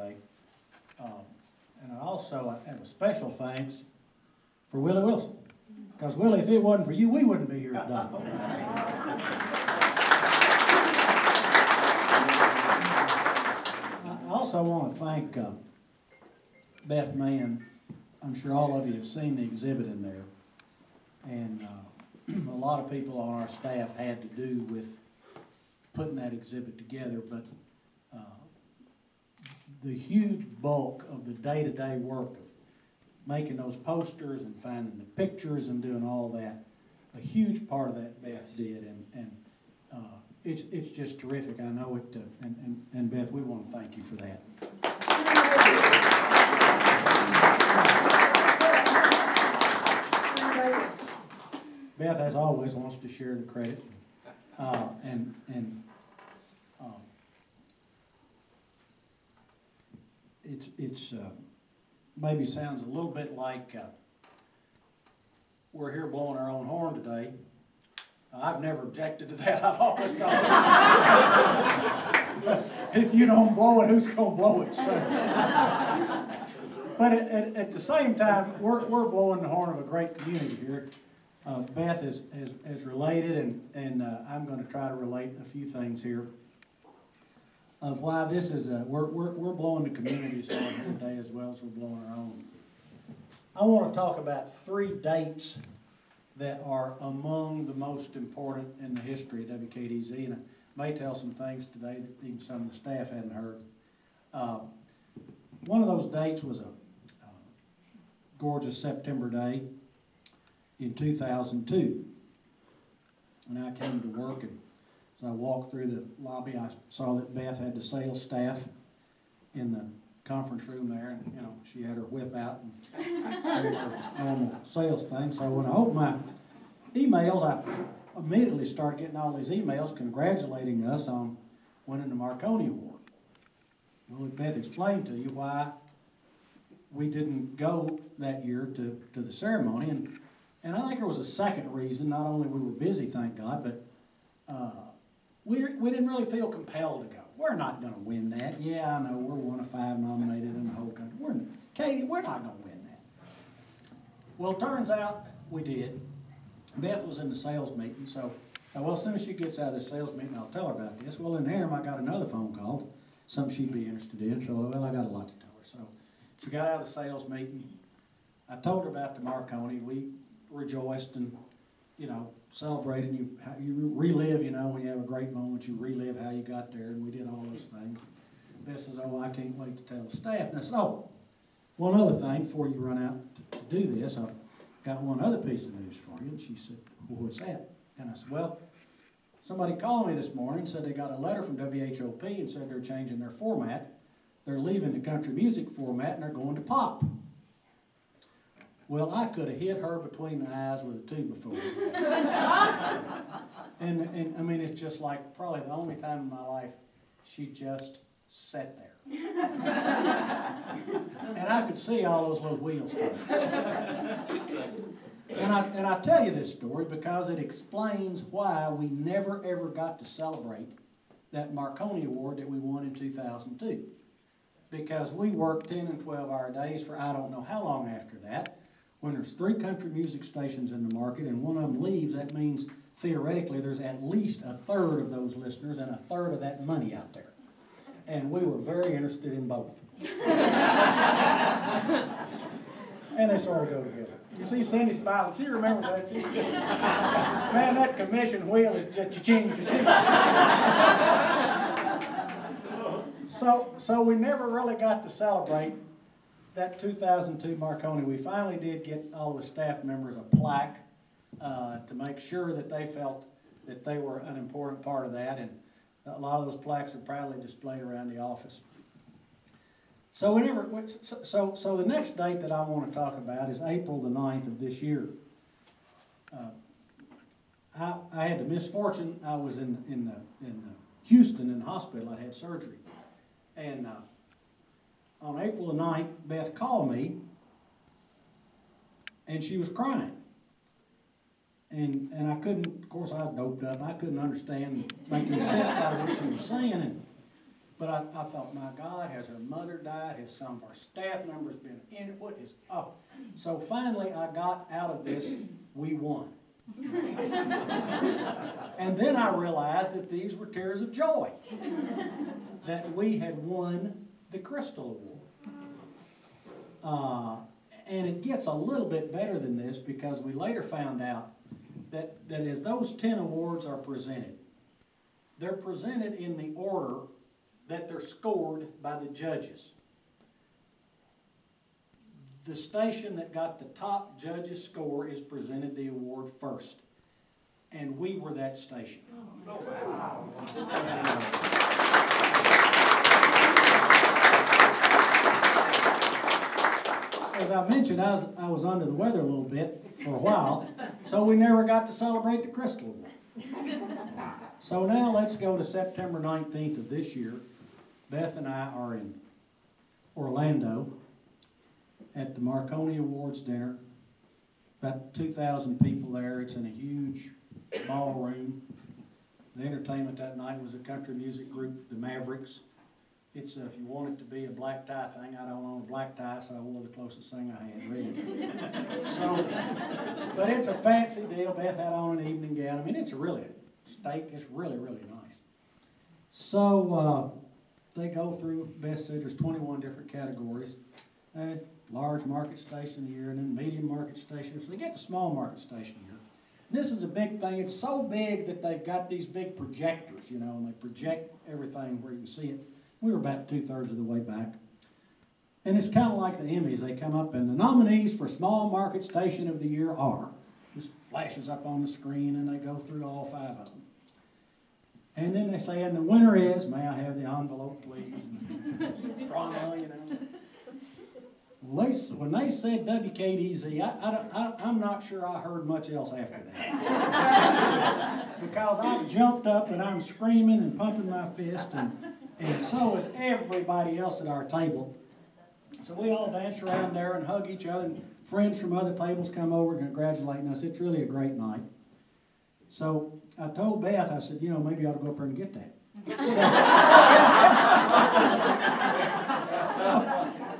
today. And I also have a special thanks for Willie Wilson. Because, Willie, if it wasn't for you, we wouldn't be here today. I also want to thank Beth Mann. I'm sure all of you have seen the exhibit in there. And a lot of people on our staff had to do with putting that exhibit together, but the huge bulk of the day-to-day work of making those posters and finding the pictures and doing all that, a huge part of that Beth did, and it's just terrific. I know it, and Beth, we want to thank you for that. Beth, as always, wants to share the credit, it's maybe sounds a little bit like we're here blowing our own horn today. I've never objected to that. I've always thought, if you don't blow it, who's going to blow it? So, but at the same time, we're blowing the horn of a great community here. Beth is related, and I'm going to try to relate a few things here of why this is we're blowing the community's horn here today as well as we're blowing our own. I want to talk about 3 dates that are among the most important in the history of WKDZ, and I may tell some things today that even some of the staff hadn't heard. One of those dates was a gorgeous September day in 2002, and I came to work, and as I walked through the lobby, I saw that Beth had the sales staff in the conference room there, and you know, she had her whip out and did her normal sales thing. So when I opened my emails, I immediately started getting all these emails congratulating us on winning the Marconi Award. Well, Beth explained to you why we didn't go that year to the ceremony, and I think there was a second reason. Not only we were busy, thank God, but we didn't really feel compelled to go. We're not going to win that. Yeah, I know, we're 1 of 5 nominated in the whole country. Katie, we're not going to win that. Well, it turns out we did. Beth was in the sales meeting, so, well, as soon as she gets out of the sales meeting, I'll tell her about this. Well, in the interim, I got another phone call, something she'd be interested in, so, well, I got a lot to tell her. So she got out of the sales meeting. I told her about the Marconi. We rejoiced and, you know, celebrated. You relive, you know, when you have a great moment, you relive how you got there, and we did all those things. Beth says, oh, I can't wait to tell the staff. And I said, oh, one other thing before you run out to do this, I've got one other piece of news for you. And she said, well, what's that? And I said, well, somebody called me this morning and said they got a letter from WHOP and said they're changing their format. They're leaving the country music format and they're going to pop. Well, I could have hit her between the eyes with a 2x4. and I mean, it's just like probably the only time in my life she just sat there. And I could see all those little wheels coming. And I tell you this story because it explains why we never ever got to celebrate that Marconi Award that we won in 2002. Because we worked 10 and 12-hour days for I don't know how long after that. When there's 3 country music stations in the market and one of them leaves, that means theoretically there's at least 1/3 of those listeners and 1/3 of that money out there. And we were very interested in both. And they sort of go together. You see Cindy smiling. She remembers that. She said, man, that commission wheel is just cha-ching, cha-ching. So we never really got to celebrate that 2002 Marconi. We finally did get all the staff members a plaque to make sure that they felt that they were an important part of that, and a lot of those plaques are proudly displayed around the office. So so the next date that I want to talk about is April the 9th of this year. I had the misfortune, I was in Houston in the hospital. I'd had surgery. And on April the 9th, Beth called me, and she was crying. And I couldn't, of course I was doped up, I couldn't understand, make any sense out of what she was saying. But I thought, my God, has her mother died? Has some of our staff members been in it? What is up? So finally I got out of this, we won. And then I realized that these were tears of joy, that we had won the Crystal Award. And it gets a little bit better than this, because we later found out that as those 10 awards are presented, they're presented in the order that they're scored by the judges. The station that got the top judge's score is presented the award first. And we were that station. Oh, wow. As I mentioned, I was under the weather a little bit for a while, so we never got to celebrate the Crystal Award. So now let's go to September 19th of this year. Beth and I are in Orlando at the Marconi Awards dinner. About 2,000 people there. It's in a huge ballroom. The entertainment that night was a country music group, the Mavericks. It's, if you want it to be a black tie thing, I don't own a black tie, so I wore the closest thing I had ready. So, but it's a fancy deal. Beth had on an evening gown. I mean, it's really a steak. It's really, really nice. So they go through, Beth said there's 21 different categories. Large market station of the year, and then medium market station. So they get the small market station here. And this is a big thing. It's so big that they've got these big projectors, you know, and they project everything where you can see it. We were about 2/3 of the way back. And it's kind of like the Emmys. They come up, and the nominees for Small Market Station of the Year are, just flashes up on the screen, and they go through all 5 of them. And then they say, and the winner is, may I have the envelope, please? And drama, you know. Well, when they said WKDZ, I'm not sure I heard much else after that. Because I jumped up and I'm screaming and pumping my fist, and so is everybody else at our table. So we all dance around there and hug each other, and friends from other tables come over and congratulating us. It's really a great night. So I told Beth, I said, you know, maybe I ought to go up there and get that.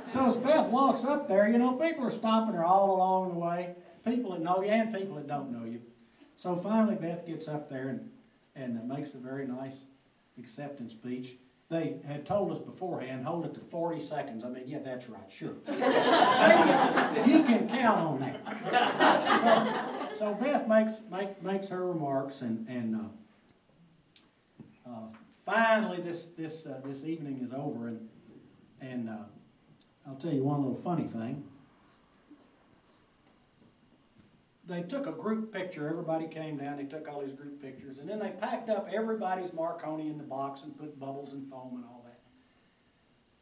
So as Beth walks up there, you know, people are stopping her all along the way. People that know you and people that don't know you. So finally Beth gets up there and makes a very nice acceptance speech. They had told us beforehand, hold it to 40 seconds. I mean, yeah, that's right, sure. You can count on that. So Beth makes her remarks, and finally this evening is over, and I'll tell you one little funny thing. They took a group picture. Everybody came down. They took all these group pictures. And then they packed up everybody's Marconi in the box and put bubbles and foam and all that,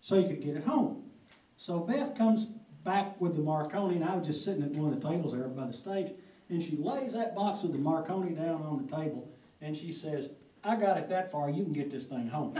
so you could get it home. So Beth comes back with the Marconi, and I was just sitting at one of the tables there by the stage, and she lays that box with the Marconi down on the table, and she says, I got it that far. You can get this thing home.